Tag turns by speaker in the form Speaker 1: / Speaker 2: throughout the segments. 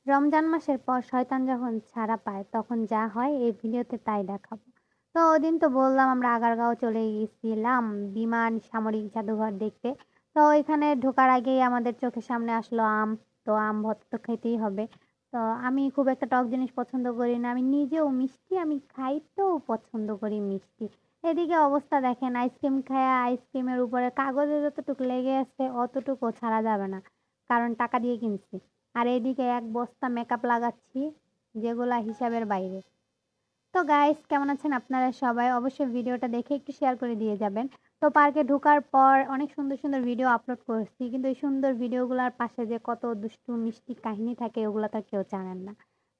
Speaker 1: রমজান মাসের পর শয়তান যখন ছাড়া পায় তখন যা হয় এই ভিডিওতে তাই দেখাবো। তো ওদিন তো বললাম আমরা আগারগাঁও চলে গেছিলাম বিমান সামরিক জাদুঘর দেখতে। তো ওইখানে ঢোকার আগেই আমাদের চোখের সামনে আসলো আম। তো আম ভর্তা তো খেতেই হবে। তো আমি খুব একটা টক জিনিস পছন্দ করি না। আমি নিজেও মিষ্টি আমি খাইতেও পছন্দ করি মিষ্টি। এদিকে অবস্থা দেখেন আইসক্রিম খায়া আইসক্রিমের উপরে কাগজে যতটুকু লেগে আছে অতটুকুও ছাড়া যাবে না। কারণ টাকা দিয়ে কিনছি। আর এদিকে এক বস্তা মেকআপ লাগাচ্ছি যেগুলা হিসাবের বাইরে। তো গাইস কেমন আছেন আপনারা সবাই? অবশ্যই ভিডিওটা দেখে একটু শেয়ার করে দিয়ে যাবেন। তো পার্কে ঢোকার পর অনেক সুন্দর, সুন্দর ভিডিও আপলোড করছি। কিন্তু এই সুন্দর ভিডিওগুলার পাশে যে কত দুষ্টু মিষ্টি কাহিনী থাকে ওগুলা তো কেউ জানেন না।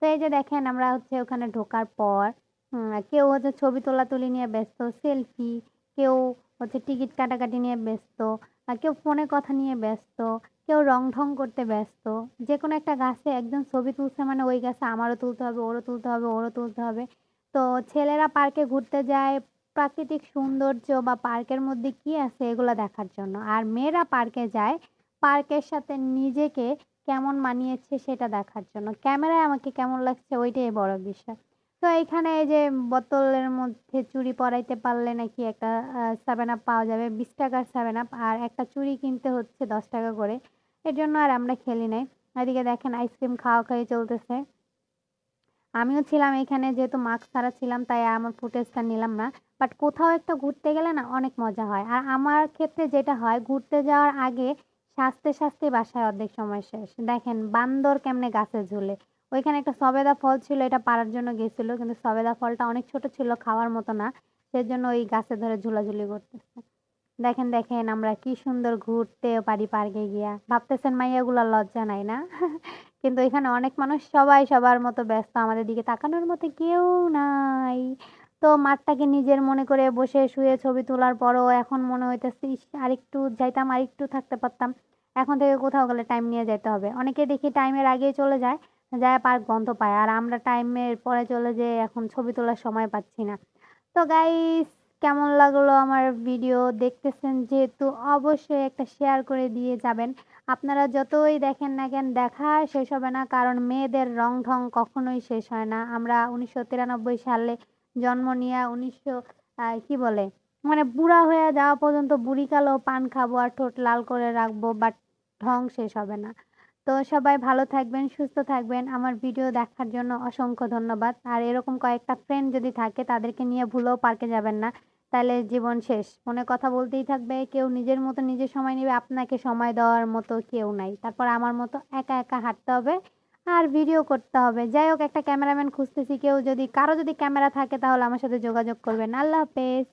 Speaker 1: তো এই যে দেখেন আমরা হচ্ছে ওখানে ঢোকার পর কেউ হচ্ছে ছবি তোলাতুলি নিয়ে ব্যস্ত, সেলফি, কেউ হচ্ছে টিকিট কাটাকাটি নিয়ে ব্যস্ত, কেউ ফোনে কথা নিয়ে ব্যস্ত, কেউ রং-ঢং করতে ব্যস্ত। যেকোনো একটা গাছে একজন ছবি তুলছে মানে ওই গাছে আমারও তুলতে হবে, ওরও তুলতে হবে, ওরও তুলতে হবে। তো ছেলেরা পার্কে ঘুরতে যায় প্রাকৃতিক সৌন্দর্য বা পার্কের মধ্যে কি আছে এগুলা দেখার জন্য। আর মেয়েরা পার্কে যায় পার্কের সাথে নিজেকে কেমন মানিয়েছে সেটা দেখার জন্য। ক্যামেরায় আমাকে কেমন লাগছে ওইটাই বড় বিষয়। তো এইখানে এই যে বোতলের মধ্যে চুড়ি পরাইতে পারলে নাকি একটা 7 আপ পাওয়া যাবে। ৳20 র 7 আপ আর একটা চুড়ি কিনতে হচ্ছে ৳10 করে। এজন্য আর আমরা খেলি নাই। এদিকে দেখেন আইসক্রিম খাওয়া-খাওয়ি চলতেছে। আমিও ছিলাম এখানে যেহেতু মাস্ক ছাড়া ছিলাম তাই আমার ফুটেজটা নিলাম না। বাট কোথাও একটা ঘুরতে গেলে না অনেক মজা হয়। আর আমার ক্ষেত্রে যেটা হয় ঘুরতে যাওয়ার আগে সাজতে বাসায় অর্ধেক সময় শেষ। দেখেন বান্দর কেমনে গাছে ঝুলে। ওইখানে একটা সবেদা ফল ছিল এটা পাড়ার জন্য গেছিল। কিন্তু সবেদা ফলটা অনেক ছোট ছিল খাওয়ার মতো না। সেজন্য ওই গাছে ধরে ঝুলাঝুলি করতেছে। দেখেন আমরা কি সুন্দর ঘুরতেও পারি পার্কে গিয়া। ভাবতেছেন মাইয়াগুলার লজ্জা নাই না? কিন্তু এখানে অনেক মানুষ সবাই সবার মতো ব্যস্ত। আমাদের দিকে তাকানোর মতো কেউ নাই। তো মাঠটাকে নিজের মনে করে বসে শুয়ে ছবি তোলার পরও এখন মনে হইতেছে, ইস! আরেকটু যাইতাম, আরেকটু থাকতে পারতাম। এখন থেকে কোথাও গেলে টাইম নিয়ে যাইতে হবে। অনেকে দেখি টাইমের আগেই চলে যায়, যায়া পার্ক বন্ধ পায়। আর আমরা টাইমের পরে চলে যেয়ে এখন ছবি তোলার সময় পাচ্ছি না। তো গাইস কেমন লাগলো আমার ভিডিও দেখতেছেন যেহেতু অবশ্যই একটা শেয়ার করে দিয়ে যাবেন। আপনারা যতই দেখেন না কেন দেখা শেষ হবে না। কারণ মেয়েদের রং-ঢং কখনোই শেষ হয় না। আমরা ১৯৯৩ সালে জন্ম নিয়া ১৯০০ কি বলে? মানে বুড়া হয়ে যাওয়া পর্যন্ত বুড়ি কালো পান খাবো আর ঠোঁট লাল করে রাখবো বাট ঢং শেষ হবে না। তো সবাই ভালো থাকবেন, সুস্থ থাকবেন। আমার ভিডিও দেখার জন্য অসংখ্য ধন্যবাদ। আর এরকম কয়েকটা ফ্রেন্ড যদি থাকে তাদেরকে নিয়ে ভুলেও পার্কে যাবেন না। তাইলে জীবন শেষ। ফোনে কথা বলতেই থাকবে। কেউ নিজের মতো নিজে সময় নিবে। আপনাকে সময় দেওয়ার মতো কেউ নাই। তারপর আমার মতো একা হাঁটতে হবে আর ভিডিও করতে হবে। যাই হোক একটা ক্যামেরাম্যান খুঁজতেছি। কেউ যদি কারো যদি ক্যামেরা থাকে তাহলে আমার সাথে যোগাযোগ করবেন। আল্লাহ হাফেজ।